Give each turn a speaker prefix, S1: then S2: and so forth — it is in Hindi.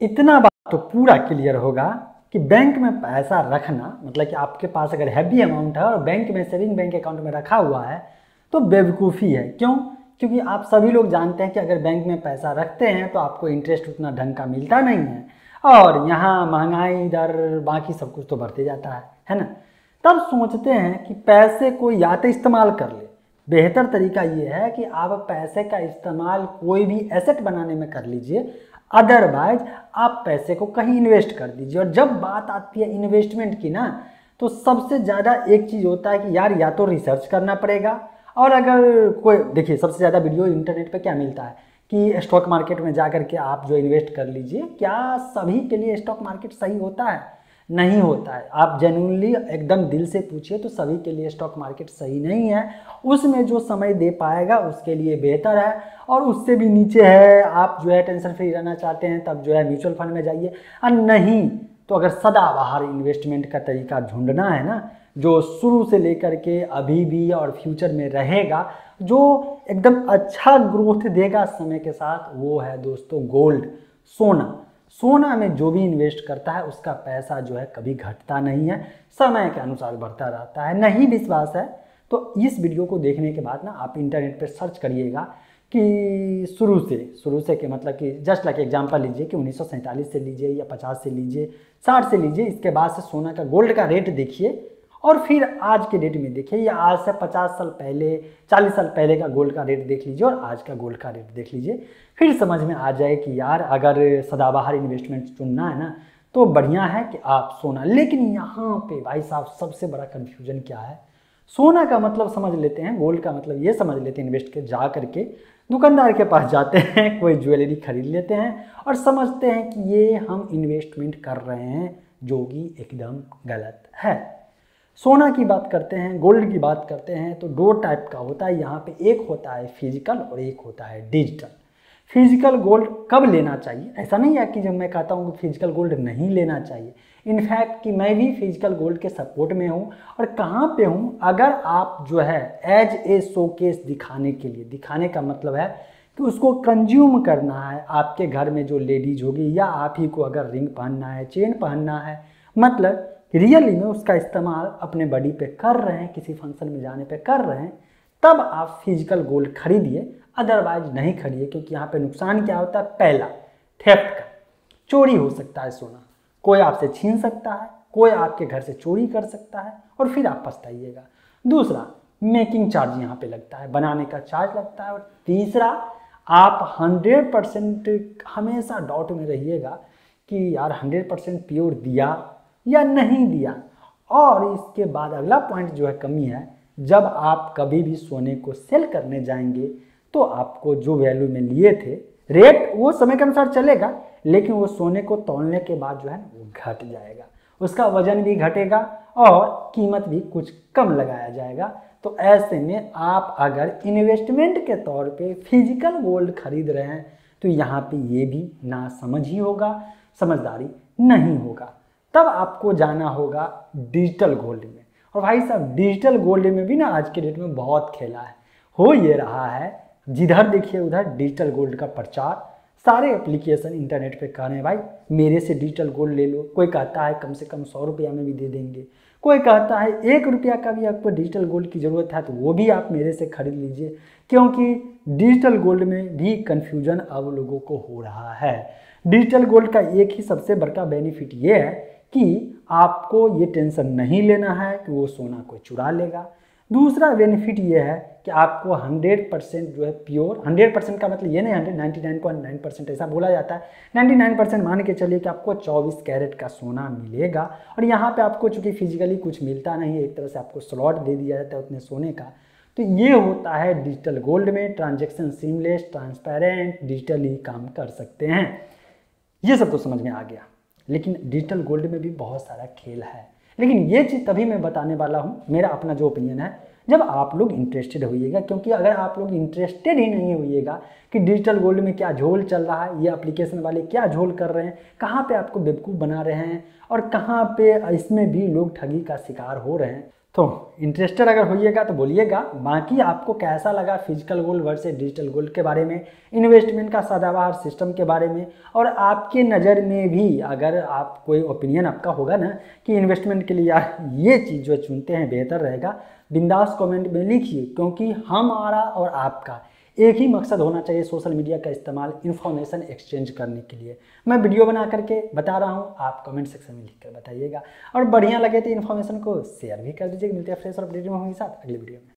S1: इतना बात तो पूरा क्लियर होगा कि बैंक में पैसा रखना मतलब कि आपके पास अगर हैवी अमाउंट है और बैंक में सेविंग बैंक अकाउंट में रखा हुआ है तो बेवकूफ़ी है। क्यों? क्योंकि आप सभी लोग जानते हैं कि अगर बैंक में पैसा रखते हैं तो आपको इंटरेस्ट उतना ढंग का मिलता नहीं है और यहाँ महंगाई दर बाकी सब कुछ तो बढ़ते जाता है ना। तब सोचते हैं कि पैसे को या तो इस्तेमाल कर ले। बेहतर तरीका ये है कि आप पैसे का इस्तेमाल कोई भी एसेट बनाने में कर लीजिए, अदरवाइज आप पैसे को कहीं इन्वेस्ट कर दीजिए। और जब बात आती है इन्वेस्टमेंट की ना, तो सबसे ज़्यादा एक चीज़ होता है कि यार या तो रिसर्च करना पड़ेगा, और अगर कोई देखिए सबसे ज़्यादा वीडियो इंटरनेट पे क्या मिलता है कि स्टॉक मार्केट में जा कर के आप जो इन्वेस्ट कर लीजिए। क्या सभी के लिए स्टॉक मार्केट सही होता है? नहीं होता है। आप जेन्युइनली एकदम दिल से पूछिए तो सभी के लिए स्टॉक मार्केट सही नहीं है। उसमें जो समय दे पाएगा उसके लिए बेहतर है, और उससे भी नीचे है आप जो है टेंशन फ्री रहना चाहते हैं तब जो है म्यूचुअल फंड में जाइए। और नहीं तो अगर सदाबहार इन्वेस्टमेंट का तरीका ढूंढना है ना, जो शुरू से लेकर के अभी भी और फ्यूचर में रहेगा, जो एकदम अच्छा ग्रोथ देगा समय के साथ, वो है दोस्तों गोल्ड, सोना। सोना में जो भी इन्वेस्ट करता है उसका पैसा जो है कभी घटता नहीं है, समय के अनुसार बढ़ता रहता है। नहीं विश्वास है तो इस वीडियो को देखने के बाद ना आप इंटरनेट पर सर्च करिएगा कि शुरू से के मतलब कि जस्ट लाइक एग्जांपल लीजिए कि 1947 से लीजिए या 50 से लीजिए, 60 से लीजिए। इसके बाद से सोना का गोल्ड का रेट देखिए और फिर आज के डेट में देखिए, या आज से 50 साल पहले 40 साल पहले का गोल्ड का रेट देख लीजिए और आज का गोल्ड का रेट देख लीजिए। फिर समझ में आ जाए कि यार अगर सदाबहार इन्वेस्टमेंट चुनना है ना तो बढ़िया है कि आप सोना। लेकिन यहाँ पे भाई साहब सबसे बड़ा कन्फ्यूजन क्या है, सोना का मतलब समझ लेते हैं, गोल्ड का मतलब ये समझ लेते हैं इन्वेस्ट के जा करके दुकानदार के पास जाते हैं, कोई ज्वेलरी खरीद लेते हैं और समझते हैं कि ये हम इन्वेस्टमेंट कर रहे हैं, जो कि एकदम गलत है। सोना की बात करते हैं, गोल्ड की बात करते हैं तो दो टाइप का होता है यहाँ पे, एक होता है फिजिकल और एक होता है डिजिटल। फिजिकल गोल्ड कब लेना चाहिए? ऐसा नहीं है कि जब मैं कहता हूँ कि फिजिकल गोल्ड नहीं लेना चाहिए, इनफैक्ट कि मैं भी फिजिकल गोल्ड के सपोर्ट में हूँ। और कहाँ पे हूँ, अगर आप जो है एज ए शोकेस दिखाने के लिए, दिखाने का मतलब है कि उसको कंज्यूम करना है, आपके घर में जो लेडीज होगी या आप ही को अगर रिंग पहनना है, चेन पहनना है, मतलब रियली में उसका इस्तेमाल अपने बॉडी पे कर रहे हैं, किसी फंक्शन में जाने पे कर रहे हैं, तब आप फिजिकल गोल्ड खरीदिए, अदरवाइज नहीं खरीदिए। क्योंकि यहाँ पे नुकसान क्या होता है, पहला थेफ्ट का, चोरी हो सकता है सोना, कोई आपसे छीन सकता है, कोई आपके घर से चोरी कर सकता है और फिर आप पछताइएगा। दूसरा मेकिंग चार्ज यहाँ पे लगता है, बनाने का चार्ज लगता है। और तीसरा आप 100% हमेशा डाउट में रहिएगा कि यार 100% प्योर दिया या नहीं दिया। और इसके बाद अगला पॉइंट जो है कमी है, जब आप कभी भी सोने को सेल करने जाएंगे तो आपको जो वैल्यू में लिए थे, रेट वो समय के अनुसार चलेगा, लेकिन वो सोने को तौलने के बाद जो है वो घट जाएगा, उसका वजन भी घटेगा और कीमत भी कुछ कम लगाया जाएगा। तो ऐसे में आप अगर इन्वेस्टमेंट के तौर पे फिजिकल गोल्ड खरीद रहे हैं तो यहाँ पे ये भी ना समझ ही होगा, समझदारी नहीं होगा। तब आपको जाना होगा डिजिटल गोल्ड में। और भाई साहब डिजिटल गोल्ड में भी ना आज के डेट में बहुत खेला है। हो ये रहा है जिधर देखिए उधर डिजिटल गोल्ड का प्रचार, सारे एप्लीकेशन इंटरनेट पे कह रहे हैं भाई मेरे से डिजिटल गोल्ड ले लो। कोई कहता है कम से कम 100 रुपया में भी दे देंगे, कोई कहता है 1 रुपया का भी आपको डिजिटल गोल्ड की ज़रूरत है तो वो भी आप मेरे से खरीद लीजिए। क्योंकि डिजिटल गोल्ड में भी कन्फ्यूजन अब लोगों को हो रहा है। डिजिटल गोल्ड का एक ही सबसे बड़ा बेनिफिट ये है कि आपको ये टेंशन नहीं लेना है कि वो सोना कोई चुरा लेगा। दूसरा बेनिफिट ये है कि आपको 100% जो है प्योर, 100% का मतलब ये नहीं 99.9% ऐसा बोला जाता है, 99% मान के चलिए कि आपको 24 कैरेट का सोना मिलेगा। और यहाँ पे आपको चूँकि फिजिकली कुछ मिलता नहीं है, एक तरह से आपको स्लॉट दे दिया जाता है उतने सोने का। तो ये होता है डिजिटल गोल्ड में, ट्रांजेक्शन सीमलेस, ट्रांसपेरेंट, डिजिटली काम कर सकते हैं। ये सब तो समझ में आ गया, लेकिन डिजिटल गोल्ड में भी बहुत सारा खेल है। लेकिन ये चीज़ तभी मैं बताने वाला हूँ, मेरा अपना जो ओपिनियन है, जब आप लोग इंटरेस्टेड होइएगा। क्योंकि अगर आप लोग इंटरेस्टेड ही नहीं होइएगा कि डिजिटल गोल्ड में क्या झोल चल रहा है, ये एप्लीकेशन वाले क्या झोल कर रहे हैं, कहाँ पे आपको बेवकूफ़ बना रहे हैं और कहाँ पे इसमें भी लोग ठगी का शिकार हो रहे हैं, तो इंटरेस्टेड अगर होइएगा तो बोलिएगा। बाकी आपको कैसा लगा physical gold versus digital gold के बारे में, इन्वेस्टमेंट का सदाबहार सिस्टम के बारे में, और आपके नज़र में भी अगर आप कोई ओपिनियन आपका होगा ना कि इन्वेस्टमेंट के लिए यार ये चीज़ जो चुनते हैं बेहतर रहेगा, बिंदास कमेंट में लिखिए, क्योंकि हमारा और आपका एक ही मकसद होना चाहिए सोशल मीडिया का इस्तेमाल इन्फॉर्मेशन एक्सचेंज करने के लिए। मैं वीडियो बना करके बता रहा हूँ, आप कमेंट सेक्शन में लिख कर बताइएगा, और बढ़िया लगे तो इन्फॉर्मेशन को शेयर भी कर दीजिए। मिलते हैं फ्रेश और अपडेट में साथ अगले वीडियो में।